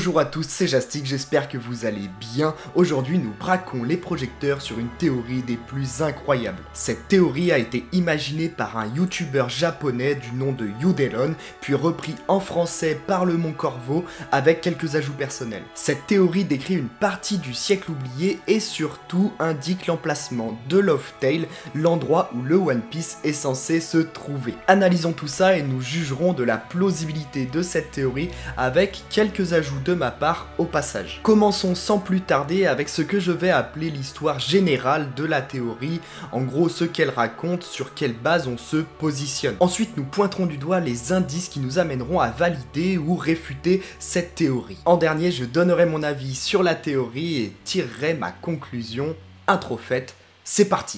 Bonjour à tous, c'est Jastic, j'espère que vous allez bien. Aujourd'hui, nous braquons les projecteurs sur une théorie des plus incroyables. Cette théorie a été imaginée par un youtubeur japonais du nom de Yudelon, puis repris en français par le Mont Corvo avec quelques ajouts personnels. Cette théorie décrit une partie du siècle oublié et surtout indique l'emplacement de Laugh Tale, l'endroit où le One Piece est censé se trouver. Analysons tout ça et nous jugerons de la plausibilité de cette théorie avec quelques ajouts de ma part au passage. Commençons sans plus tarder avec ce que je vais appeler l'histoire générale de la théorie, en gros ce qu'elle raconte, sur quelle base on se positionne. Ensuite nous pointerons du doigt les indices qui nous amèneront à valider ou réfuter cette théorie. En dernier je donnerai mon avis sur la théorie et tirerai ma conclusion. Intro faite, c'est parti.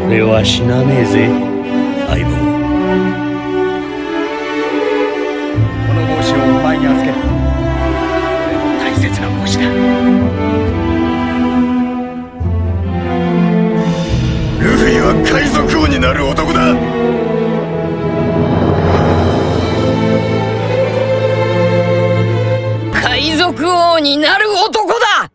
俺は死なねえぜ、相棒。この帽子をお前に預ける。これも大切な帽子だ。ルフィは海賊王になる男だ。海賊王になる男だ。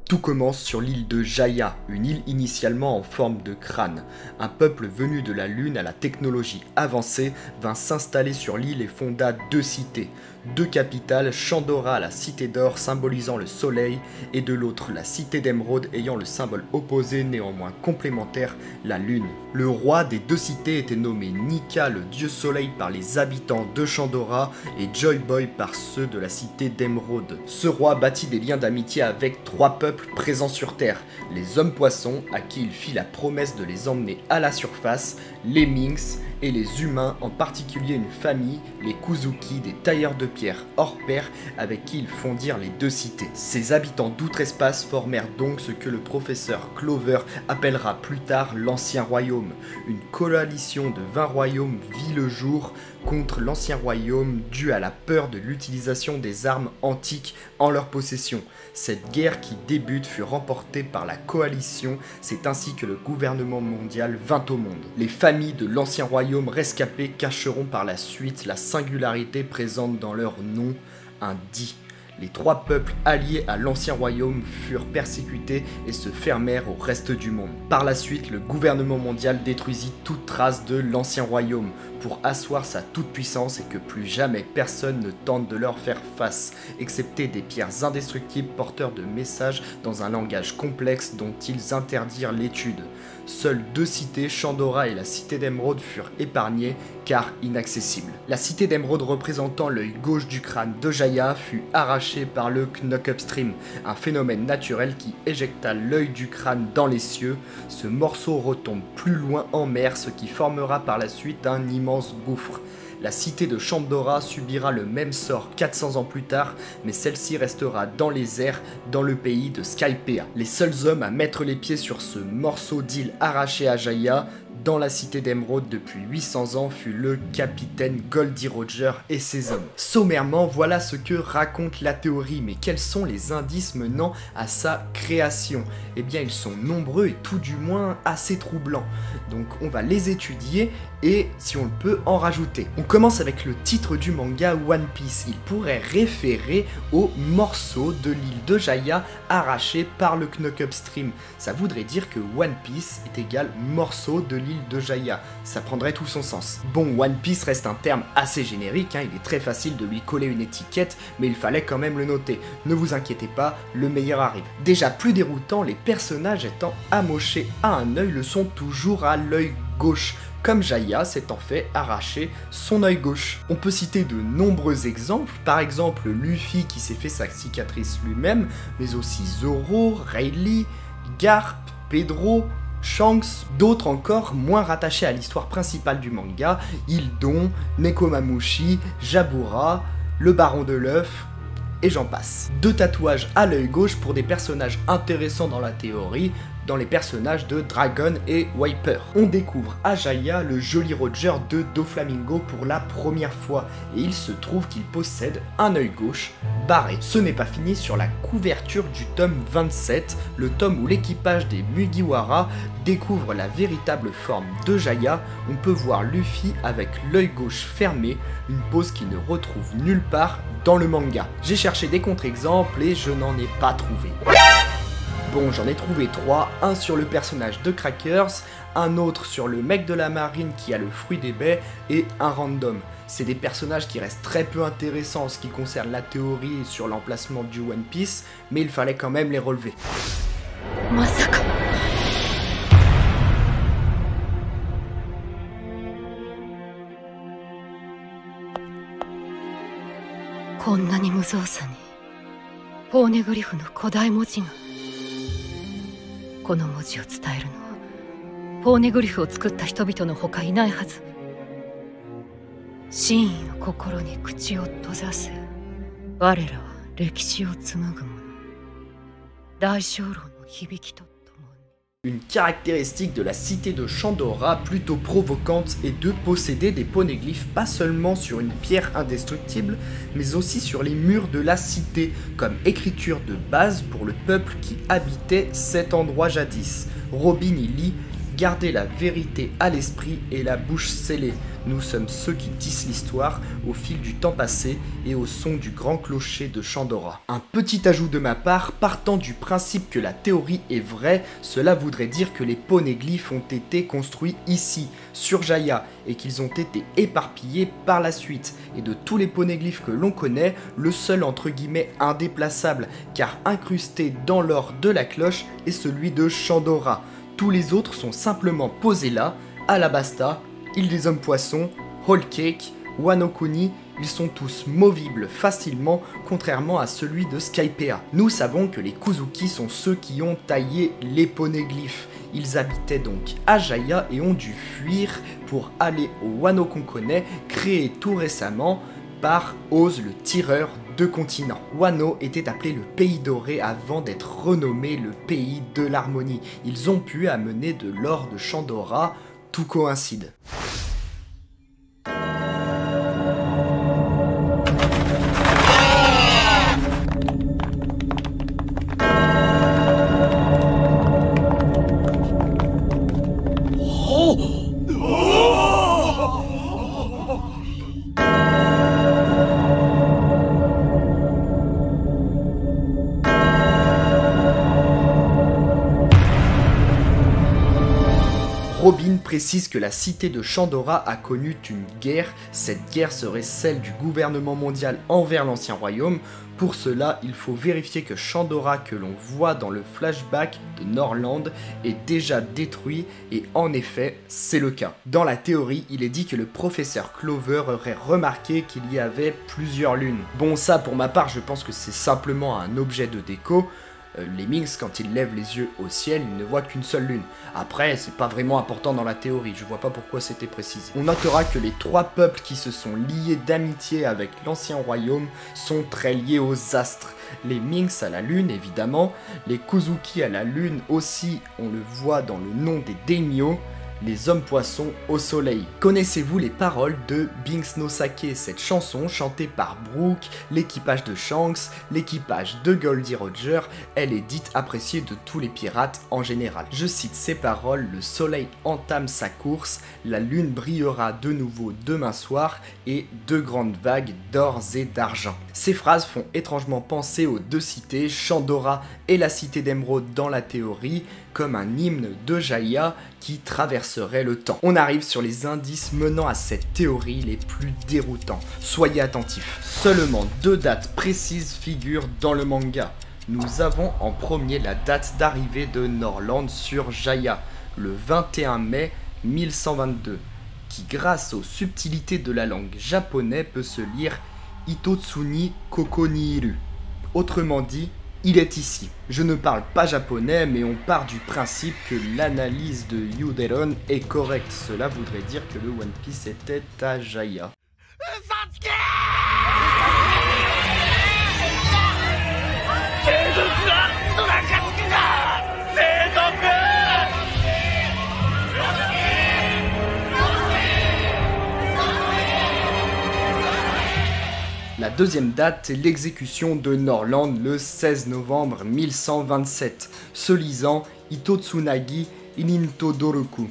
Tout commence sur l'île de Jaya, une île initialement en forme de crâne. Un peuple venu de la Lune à la technologie avancée vint s'installer sur l'île et fonda deux cités. Deux capitales, Chandora, la cité d'or symbolisant le soleil, et de l'autre la cité d'émeraude ayant le symbole opposé néanmoins complémentaire, la lune. Le roi des deux cités était nommé Nika, le dieu soleil, par les habitants de Chandora et Joy Boy par ceux de la cité d'émeraude. Ce roi bâtit des liens d'amitié avec trois peuples présents sur Terre, les hommes poissons à qui il fit la promesse de les emmener à la surface, les Minks et les humains, en particulier une famille, les Kuzuki, des tailleurs de pierre hors pair avec qui ils fondirent les deux cités. Ces habitants d'outre-espace formèrent donc ce que le professeur Clover appellera plus tard l'Ancien Royaume. Une coalition de 20 royaumes vit le jour contre l'Ancien Royaume dû à la peur de l'utilisation des armes antiques en leur possession. Cette guerre qui débute fut remportée par la coalition, c'est ainsi que le gouvernement mondial vint au monde. Les familles de l'Ancien Royaume rescapées cacheront par la suite la singularité présente dans leur nom, un Di. Les trois peuples alliés à l'Ancien Royaume furent persécutés et se fermèrent au reste du monde. Par la suite, le gouvernement mondial détruisit toute trace de l'Ancien Royaume pour asseoir sa toute-puissance et que plus jamais personne ne tente de leur faire face, excepté des pierres indestructibles porteurs de messages dans un langage complexe dont ils interdirent l'étude. Seules deux cités, Chandora et la cité d'émeraude, furent épargnées car inaccessibles. La cité d'émeraude représentant l'œil gauche du crâne de Jaya fut arrachée par le Knock Upstream, un phénomène naturel qui éjecta l'œil du crâne dans les cieux. Ce morceau retombe plus loin en mer, ce qui formera par la suite un immense gouffre. La cité de Chandora subira le même sort 400 ans plus tard, mais celle-ci restera dans les airs, dans le pays de Skypiea. Les seuls hommes à mettre les pieds sur ce morceau d'île arraché à Jaya, dans la cité d'émeraude depuis 800 ans, fut le capitaine Goldie Roger et ses hommes. Sommairement, voilà ce que raconte la théorie, mais quels sont les indices menant à sa création? Eh bien, ils sont nombreux et tout du moins assez troublants. Donc on va les étudier et, si on le peut, en rajouter. On commence avec le titre du manga One Piece. Il pourrait référer au morceau de l'île de Jaya arraché par le Knock Upstream. Ça voudrait dire que One Piece est égal morceau de l'île de Jaya. Ça prendrait tout son sens. Bon, One Piece reste un terme assez générique, il est très facile de lui coller une étiquette, mais il fallait quand même le noter. Ne vous inquiétez pas, le meilleur arrive. Déjà plus déroutant, les personnages étant amochés à un œil le sont toujours à l'œil gauche, comme Jaya s'étant fait arracher son œil gauche. On peut citer de nombreux exemples, par exemple Luffy qui s'est fait sa cicatrice lui-même, mais aussi Zoro, Rayleigh, Garp, Pedro, Shanks, d'autres encore moins rattachés à l'histoire principale du manga, Hildon, Nekomamushi, Jabura, le baron de l'œuf, et j'en passe. Deux tatouages à l'œil gauche pour des personnages intéressants dans la théorie, dans les personnages de Dragon et Wiper. On découvre Ajaya, le joli Roger de Doflamingo pour la première fois, et il se trouve qu'il possède un œil gauche barré. Ce n'est pas fini sur la couverture du tome 27, le tome où l'équipage des Mugiwara découvre la véritable forme de Jaya. On peut voir Luffy avec l'œil gauche fermé, une pose qu'il ne retrouve nulle part dans le manga. J'ai cherché des contre-exemples et je n'en ai pas trouvé. Bon, j'en ai trouvé 3, un sur le personnage de Crackers, un autre sur le mec de la marine qui a le fruit des baies, et un random. C'est des personnages qui restent très peu intéressants en ce qui concerne la théorie sur l'emplacement du One Piece, mais il fallait quand même les relever. Masaka. こんなに無造作にポーネグリフの古代文字が。この文字を伝えるのはポーネグリフを作った人々のほかいないはず。真意の心に口を閉ざせ。我らは歴史を紡ぐもの。大小論の響きと。 Une caractéristique de la cité de Chandora plutôt provocante est de posséder des poneglyphes pas seulement sur une pierre indestructible, mais aussi sur les murs de la cité, comme écriture de base pour le peuple qui habitait cet endroit jadis. Robin y lit « Gardez la vérité à l'esprit et la bouche scellée. Nous sommes ceux qui tissent l'histoire au fil du temps passé et au son du grand clocher de Chandora. » Un petit ajout de ma part, partant du principe que la théorie est vraie, cela voudrait dire que les poneglyphes ont été construits ici, sur Jaya, et qu'ils ont été éparpillés par la suite. Et de tous les poneglyphes que l'on connaît, le seul entre guillemets indéplaçable, car incrusté dans l'or de la cloche, est celui de Chandora. Tous les autres sont simplement posés là, Alabasta, Île des Hommes Poissons, Whole Cake, Wano Kuni, ils sont tous movibles facilement, contrairement à celui de Skypiea. Nous savons que les Kuzuki sont ceux qui ont taillé les poneglyphes. Ils habitaient donc à Jaya et ont dû fuir pour aller au Wano qu'on connaît, créé tout récemment par Oz le tireur de continents. Wano était appelé le pays doré avant d'être renommé le pays de l'harmonie. Ils ont pu amener de l'or de Chandora, tout coïncide. Robin précise que la cité de Chandora a connu une guerre. Cette guerre serait celle du gouvernement mondial envers l'ancien royaume. Pour cela, il faut vérifier que Chandora, que l'on voit dans le flashback de Norland, est déjà détruit, et en effet, c'est le cas. Dans la théorie, il est dit que le professeur Clover aurait remarqué qu'il y avait plusieurs lunes. Bon, ça pour ma part, je pense que c'est simplement un objet de déco. Les Minks, quand ils lèvent les yeux au ciel, ils ne voient qu'une seule lune. Après, c'est pas vraiment important dans la théorie, je vois pas pourquoi c'était précisé. On notera que les trois peuples qui se sont liés d'amitié avec l'ancien royaume sont très liés aux astres. Les Minks à la lune, évidemment, les Kuzuki à la lune aussi, on le voit dans le nom des Daimyo, les hommes poissons au soleil. Connaissez-vous les paroles de Binks no Sake, cette chanson chantée par Brooke, l'équipage de Shanks, l'équipage de Goldie Roger? Elle est dite appréciée de tous les pirates en général. Je cite ces paroles: le soleil entame sa course, la lune brillera de nouveau demain soir et deux grandes vagues d'or et d'argent. Ces phrases font étrangement penser aux deux cités, Chandora et la cité d'Emeraude dans la théorie, comme un hymne de Jaya qui traverserait le temps. On arrive sur les indices menant à cette théorie les plus déroutants. Soyez attentifs. Seulement 2 dates précises figurent dans le manga. Nous avons en premier la date d'arrivée de Norland sur Jaya, le 21 mai 1122, qui grâce aux subtilités de la langue japonaise peut se lire Itotsuni Koko ni Iru. Autrement dit, il est ici. Je ne parle pas japonais, mais on part du principe que l'analyse de Yuderon est correcte. Cela voudrait dire que le One Piece était à Jaya. Sasuke La deuxième date est l'exécution de Norland le 16 novembre 1127, se lisant Hitotsunagi Inintodoroku.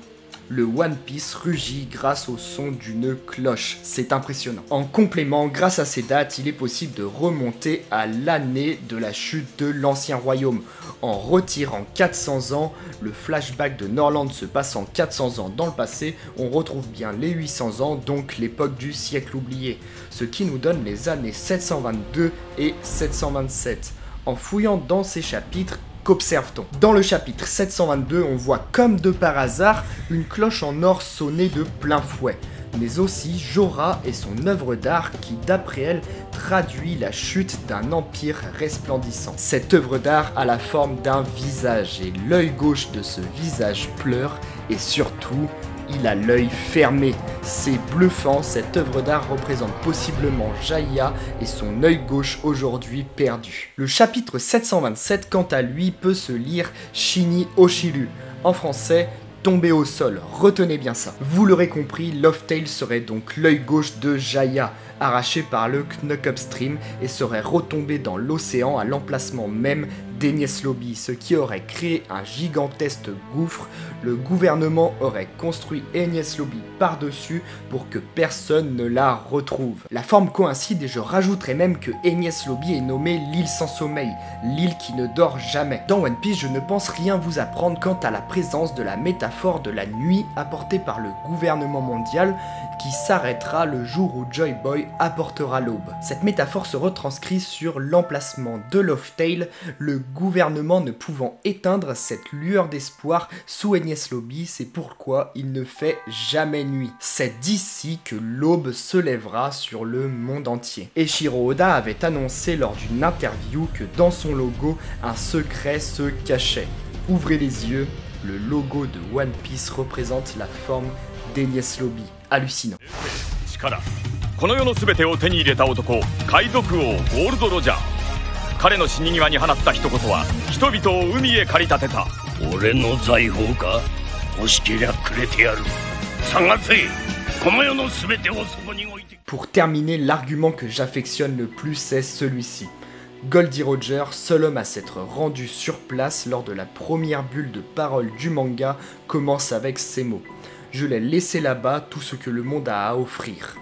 Le One Piece rugit grâce au son d'une cloche, c'est impressionnant. En complément, grâce à ces dates, il est possible de remonter à l'année de la chute de l'Ancien Royaume. En retirant 400 ans, le flashback de Norland se passant 400 ans dans le passé, on retrouve bien les 800 ans, donc l'époque du siècle oublié, ce qui nous donne les années 722 et 727. En fouillant dans ces chapitres, qu'observe-t-on? Dans le chapitre 722, on voit comme de par hasard une cloche en or sonner de plein fouet, mais aussi Jorah et son œuvre d'art qui, d'après elle, traduit la chute d'un empire resplendissant. Cette œuvre d'art a la forme d'un visage et l'œil gauche de ce visage pleure et surtout, il a l'œil fermé. C'est bluffant, cette œuvre d'art représente possiblement Jaya et son œil gauche aujourd'hui perdu. Le chapitre 727 quant à lui peut se lire Shini Oshiru, en français tomber au sol, retenez bien ça. Vous l'aurez compris, Laughtale serait donc l'œil gauche de Jaya, arraché par le Knuck Stream et serait retombé dans l'océan à l'emplacement même d'Enies Lobby, ce qui aurait créé un gigantesque gouffre. Le gouvernement aurait construit Enies Lobby par-dessus pour que personne ne la retrouve. La forme coïncide et je rajouterais même que Enies Lobby est nommée l'île sans sommeil, l'île qui ne dort jamais. Dans One Piece, je ne pense rien vous apprendre quant à la présence de la métaphore de la nuit apportée par le gouvernement mondial qui s'arrêtera le jour où Joy Boy apportera l'aube. Cette métaphore se retranscrit sur l'emplacement de Laughtale, le gouvernement ne pouvant éteindre cette lueur d'espoir sous Enies Lobby, c'est pourquoi il ne fait jamais nuit. C'est d'ici que l'aube se lèvera sur le monde entier. Eiichiro Oda avait annoncé lors d'une interview que dans son logo, un secret se cachait. Ouvrez les yeux, le logo de One Piece représente la forme d'Enies Lobby. Hallucinant. この世の全てを手に入れた男、海賊王ゴールド・ロジャー。彼の死に際に放った一言は人々を海へ駆り立てた。俺の財宝か？欲しけりゃくれてやる。探せ。この世の全てをそこに置いて。Pour terminer, l'argument que j'affectionne le plus c'est celui-ci. Goldie Roger, seul homme à s'être rendu sur place lors de la première bulle de parole du manga, commence avec ces mots. Je l'ai laissé là-bas tout ce que le monde a à offrir.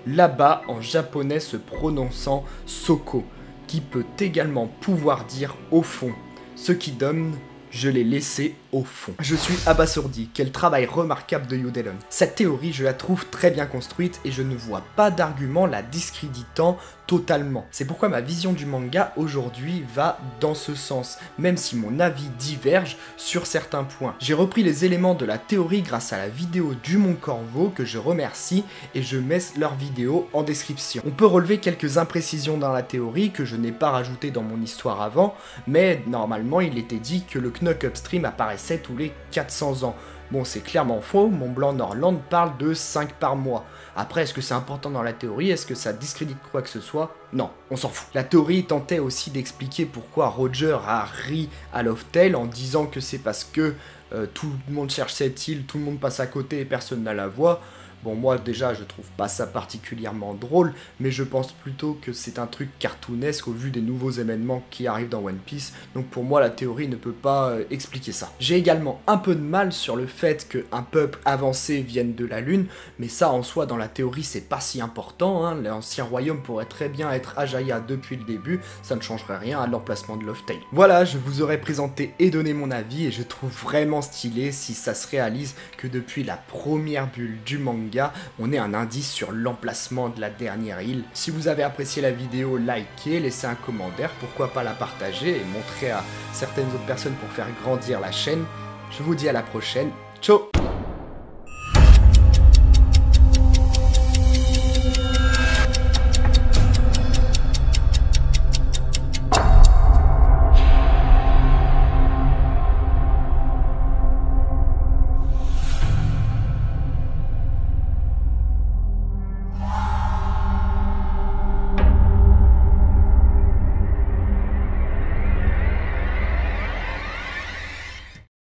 Là-bas, en japonais se prononçant Soko, qui peut également pouvoir dire au fond, ce qui donne je l'ai laissé au fond. Je suis abasourdi, quel travail remarquable de Yodelon. Cette théorie, je la trouve très bien construite et je ne vois pas d'argument la discréditant totalement. C'est pourquoi ma vision du manga aujourd'hui va dans ce sens, même si mon avis diverge sur certains points. J'ai repris les éléments de la théorie grâce à la vidéo du Mont Corvo que je remercie et je mets leur vidéo en description. On peut relever quelques imprécisions dans la théorie que je n'ai pas rajoutées dans mon histoire avant, mais normalement il était dit que le Knuck Upstream apparaissait tous les 400 ans. Bon, c'est clairement faux, Mont Blanc Norland parle de 5 par mois. Après, est-ce que c'est important dans la théorie? Est-ce que ça discrédite quoi que ce soit? Non, on s'en fout. La théorie tentait aussi d'expliquer pourquoi Roger a ri à Laughtale en disant que c'est parce que tout le monde cherche cette île, tout le monde passe à côté et personne n'a la voix. Bon, moi déjà je trouve pas ça particulièrement drôle, mais je pense plutôt que c'est un truc cartoonesque au vu des nouveaux événements qui arrivent dans One Piece, donc pour moi la théorie ne peut pas expliquer ça. J'ai également un peu de mal sur le fait qu'un peuple avancé vienne de la Lune, mais ça en soi dans la théorie c'est pas si important, hein. L'Ancien Royaume pourrait très bien être Ajaya depuis le début, ça ne changerait rien à l'emplacement de Laughtale. Voilà, je vous aurais présenté et donné mon avis, et je trouve vraiment stylé si ça se réalise que depuis la première bulle du manga, on ait un indice sur l'emplacement de la dernière île. Si vous avez apprécié la vidéo, likez, laissez un commentaire, pourquoi pas la partager et montrer à certaines autres personnes pour faire grandir la chaîne. Je vous dis à la prochaine, ciao!